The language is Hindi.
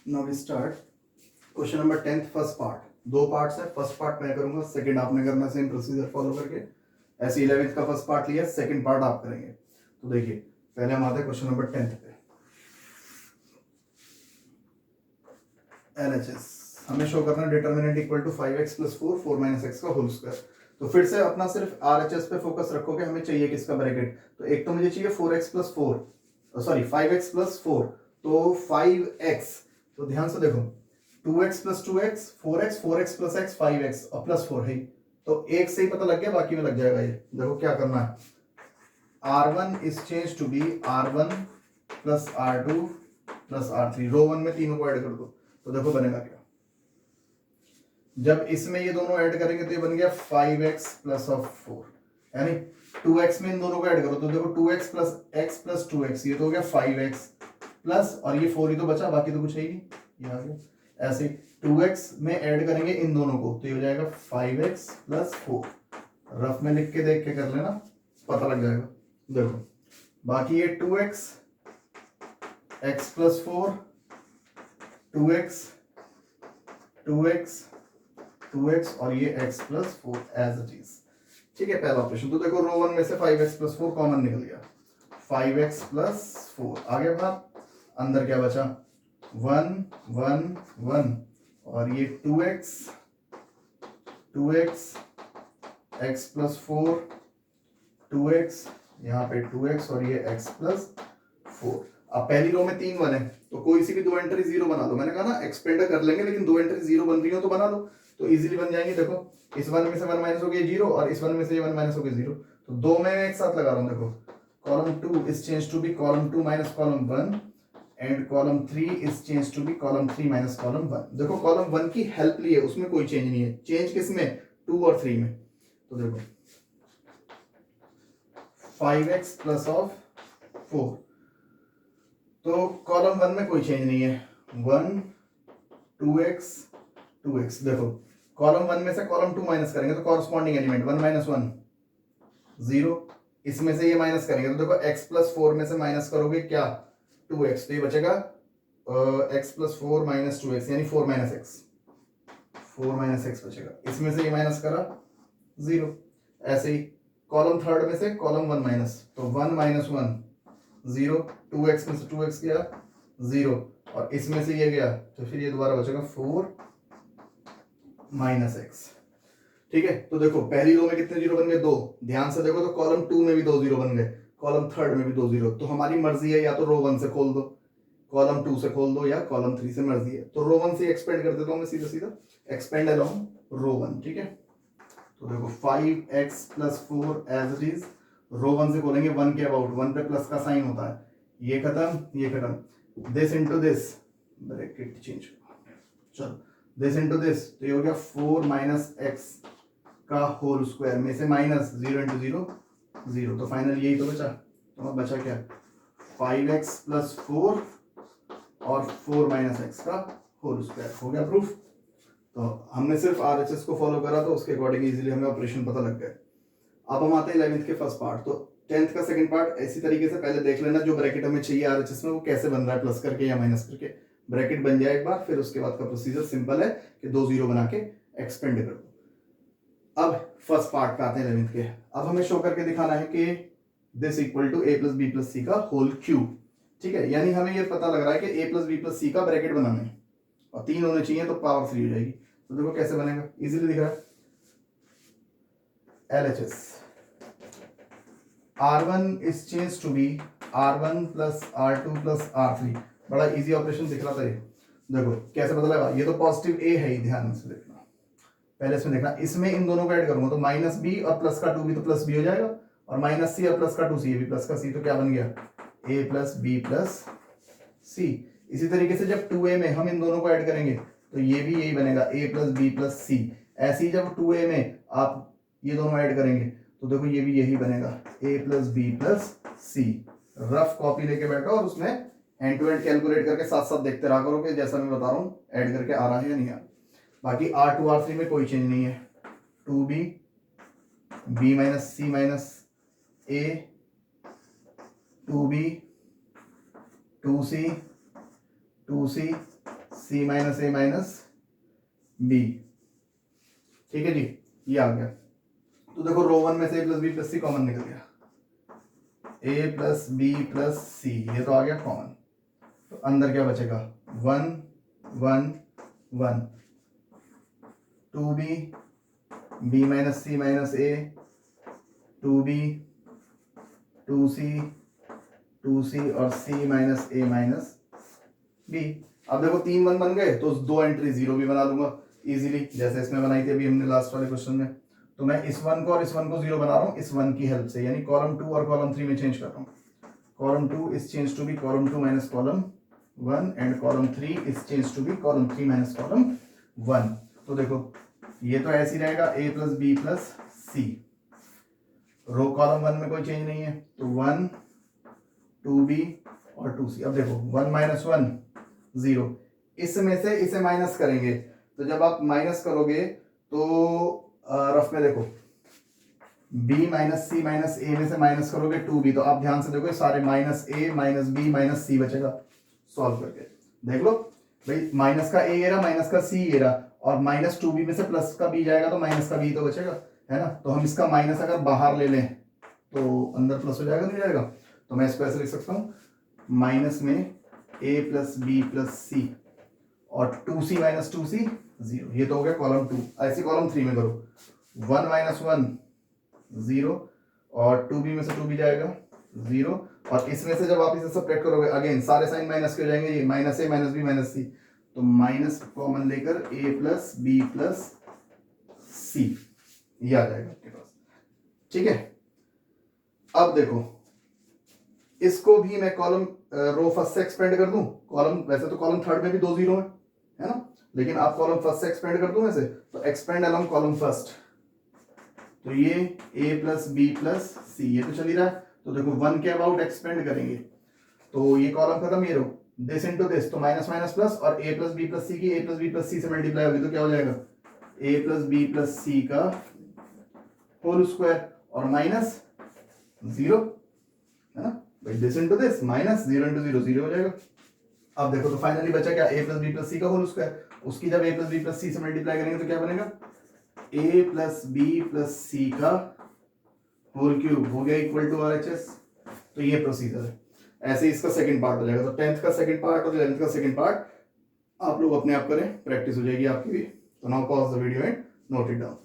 Now we start question number 10th first part. दो पार्ट्स है, फर्स्ट पार्ट मैं करूंगा, सेकंड आपने करना, सेम प्रोसीजर फॉलो करके। ऐसे 11th का फर्स्ट पार्ट लिया, सेकंड पार्ट आप करेंगे। तो देखिए पहले हम आते हैं क्वेश्चन नंबर 10th पे। एलएचएस हमें शो करना है determinant equal to 5x plus 4 4 minus x का होल स्क्वायर। तो फिर से अपना सिर्फ आरएचएस पे फोकस रखोगे, हमें चाहिए किसका ब्रैकेट। तो एक तो मुझे चाहिए 4x plus 4 sorry 5x plus 4, तो 5x। तो ध्यान से देखो 2x plus 2x 4x 4x plus x 5x और प्लस 4 है, तो एक से ही पता लग गया, बाकी में लग जाएगा। ये देखो क्या करना है, R1 is change to be R1 plus R2 plus R3, row 1 में तीनों को ऐड कर दो। तो देखो बनेगा क्या, जब इसमें ये दोनों ऐड करेंगे तो ये बन गया 5x प्लस ऑफ 4, यानी 2x में इन दोनों को ऐड करो तो देखो 2x plus x plus 2x, ये तो हो गया 5x प्लस, और ये 4 ही तो बचा, बाकी तो कुछ है ही नहीं, ये आ गया। ऐसे 2x में ऐड करेंगे इन दोनों को तो ये हो जाएगा 5x प्लस 4। रफ में लिख के देख के कर लेना, पता लग जाएगा। देखो बाकी ये 2x x plus 4 2x 2x 2x और ये x plus 4 as it is. ठीक है, पहला ऑपरेशन। तो देखो रो 1 में से 5x प्लस 4 कॉमन निकल गया, 5x प्लस 4 आगे बाहर, अंदर क्या बचा 1 1 1 और ये 2x x प्लस 4 2x, यहाँ पे 2x और ये x प्लस 4। अब पहली रो में 3 1 है तो कोई सी भी दो एंट्री जीरो बना दो। मैंने कहा ना एक्सपेंड कर लेंगे, लेकिन दो एंट्री जीरो बन रही हो तो बना दो, तो इजीली बन जाएंगे। देखो इस 1 में से 1 माइनस हो गया 0 और इस 1 में से 1 माइनस हो गया 0, तो दो में एक साथ लगा रहा हूं। देखो column 2 is change to be column 2 minus column 1 and column 3 is change to be column 3 minus column 1। देखो कॉलम 1 की हेल्प ली है, उसमें कोई चेंज नहीं है। चेंज किसमें, 2 और 3 में। तो देखो 5x प्लस ऑफ 4, तो कॉलम 1 में कोई चेंज नहीं है, 1 2x 2x। देखो कॉलम 1 में से कॉलम 2 माइनस करेंगे तो कॉरस्पॉन्डिंग एलिमेंट 1 माइनस 1 0, इसमें से ये माइनस करेंगे तो देखो x प्लस 4 में से माइनस करोगे क्या 2x, तो ये बचेगा x प्लस 4 माइनस 2x यानी 4 माइनस x बचेगा। इसमें से ये माइनस करा 0। ऐसे ही कॉलम थर्ड में से कॉलम 1 माइनस, तो 1 माइनस 1 0, 2x में से 2x गया 0 और इसमें से ये गया, तो फिर ये दोबारा बचेगा 4 माइनस एक्स। ठीक है, तो देखो पहली रो में कितने जीरो बन गए, 2। ध्यान से देखो तो कॉलम 2 में भी 2 जीरो बन गए, कॉलम थर्ड में भी 2 जीरो। तो हमारी मर्जी है या तो रो 1 से खोल दो, कॉलम 2 से खोल दो, या कॉलम 3 से, मर्जी है। तो रो 1 से एक्सपेंड कर देता हूं मैं सीधा सीधा, एक्सपेंड अलोंग रो 1। ठीक है, तो देखो 5x plus 4 as it is, row 1 से खोलेंगे 1 के अबाउट, 1 पे प्लस का साइन होता है, ये खत्म ये खत्म, this into this, bracket change, चलो दिस इनटू दिस, तो ये हो गया 4 माइनस एक्स का होल स्क्वायर में से माइनस 0 इंटू 0 0, तो फाइनल यही तो बचा। तो अब बचा क्या 5x प्लस 4 और 4 माइनस एक्स का होल स्क्वायर, हो गया प्रूफ। तो हमने सिर्फ आरएचएस को फॉलो करा तो उसके अकॉर्डिंग इजीली हमें ऑपरेशन पता लग गया। अब हम आते हैं 11th के फर्स्ट पार्ट। तो 10th का सेकंड पार्ट इसी तरीके से पहले देख लेना, जो ब्रैकेट हमें चाहिए आरएचएस में वो कैसे बन रहा है, प्लस करके या माइनस करके। ब्रैकेट बन जाए एक बार, फिर उसके बाद का प्रोसीजर सिंपल है कि 2 जीरो बना के एक्सपेंड कर दो। अब फर्स्ट पार्ट पे आते हैं 11th के। अब हमें शो करके दिखाना है कि this equal to a plus B plus C का होल क्यूब। ठीक है, यानी हमें ये पता लग रहा है कि a plus B plus C का ब्रैकेट बनाना है और 3 होने चाहिए तो पावर 3 हो जाएगी। तो देखो कैसे बनेगा, इजीली दिख रहा है। LHS R1 is changed to be R1 plus R2 plus R3। बड़ा इजी ऑपरेशन दिख रहा था ये। देखो कैसे पता लगा, ये तो पॉजिटिव a है ही, ध्यान से देखना, पहले इसमें देखना, इसमें इन दोनों को ऐड करूंगा तो माइनस बी और प्लस का 2 भी तो प्लस बी हो जाएगा, और माइनस सी और प्लस का 2 सी, ये भी प्लस का सी, तो क्या बन गया a प्लस बी प्लस सी। इसी तरीके से जब 2a में हम इन दोनों को ऐड करेंगे तो ये भी यही बनेगा a प्लस बी प्लस सी। ऐसे ही जब 2a में आप ये दोनों ऐड करेंगे तो देखो ये भी यही बनेगा a plus B plus c. Rough copy लेके बैठो और उसमें एंड टू एंड कैलकुलेट करके साथ साथ देखते रहा करो कि जैसा मैं बता रहा हूँ ऐड करके आ रहा है या नहीं आ रहा। बाकी R2 R3 में कोई चेंज नहीं है, 2b b minus c minus a 2b 2c 2c c minus a minus b. ठीक है जी, ये आ गया। तो देखो रो वन में से ए प्लस बी प्लस सी कॉमन निकल गया, ए प्लस बी प्लस सी, ये तो आ गया कॉमन। तो अंदर क्या बचेगा, 1 1 1, 2b b minus c minus ए, 2b 2c 2c और c minus a minus B. अब देखो 3 1 बन गए तो 2 एंट्री 0 भी बना लूंगा इजीली, जैसे इसमें बनाई थी अभी हमने लास्ट वाले क्वेश्चन में। तो मैं इस 1 को और इस 1 को 0 बना रहा हूँ इस 1 की हेल्प से, यानी कॉलम 2 और कॉलम 3 में चेंज कर रहा हूँ। Column 2 is change to be column 2 minus column 1 and column 3 is change to be column 3 minus column 1। तो देखो ये तो ऐसे ही रहेगा, a plus B plus c. Row column 1 में कोई चेंज नहीं है, तो 1 2b और 2c। अब देखो 1 माइनस 1 0, इसमें से इसे माइनस करेंगे, तो जब आप माइनस करोगे तो रफ में देखो b माइनस सी माइनस ए में से माइनस करोगे 2b, तो आप ध्यान से देखो सारे minus a minus B minus सी बचेगा। सॉल्व करके देख लो भाई, माइनस का ए ये रहा, माइनस का सी ये रहा, और माइनस 2b में से प्लस का b जाएगा तो माइनस का b तो बचेगा, है ना। तो हम इसका माइनस अगर बाहर ले लें तो अंदर प्लस हो जाएगा, नहीं जाएगा। तो मैं इसको ऐसे लिख सकता हूँ, माइनस में a प्लस बी प्लस सी और 2c माइनस 2c 0। ये तो हो गया कॉलम 2। ऐसे कॉलम 3 में करो, 1 माइनस 1 0 और 2b में से 2b जाएगा 0, और इसमें से जब आप इसे सब्ट्रैक्ट करोगे अगेन सारे साइन माइनस के हो जाएंगे, ये minus a minus B minus सी, तो माइनस कॉमन लेकर a प्लस बी प्लस सी, ये आ जाएगा आपके पास। ठीक है, अब देखो इसको भी मैं कॉलम रो फर्स्ट से एक्सपेंड कर दूं। कॉलम वैसे तो कॉलम थर्ड में भी 2 0 है ना, लेकिन आप कॉलम फर्स्ट से एक्सपेंड कर दूं ऐसे, तो एक्सपेंड अलोंग कॉलम फर्स्ट। तो ये a प्लस बी प्लस सी, ये तो चल ही रहा है। तो देखो 1 के अबाउट एक्सपेंड करेंगे तो ये कॉलम खत्म, ये रो दिस इनटू दिस, तो माइनस माइनस प्लस, और a प्लस बी प्लस सी की a प्लस बी प्लस सी से मल्टीप्लाई होगी तो क्या हो जाएगा, a plus B plus C का होल स्क्वायर और माइनस 0, है ना भाई, this into this minus 0 into 0 0 हो जाएगा। अब देखो तो फाइनली बचा क्या, a plus B plus C का होल स्क्वायर, उसकी जब a प्लस बी प्लस सी से मल्टीप्लाई करेंगे तो क्या बनेगा, a plus B plus C का होल क्यूब हो गया इक्वल टू RHS। तो ये प्रोसीजर है, ऐसे इसका सेकंड पार्ट हो जाएगा। तो 10th का सेकंड पार्ट और 11th का सेकंड पार्ट आप लोग अपने आप करें, प्रैक्टिस हो जाएगी आपकी भी। तो now pause the video and note it down.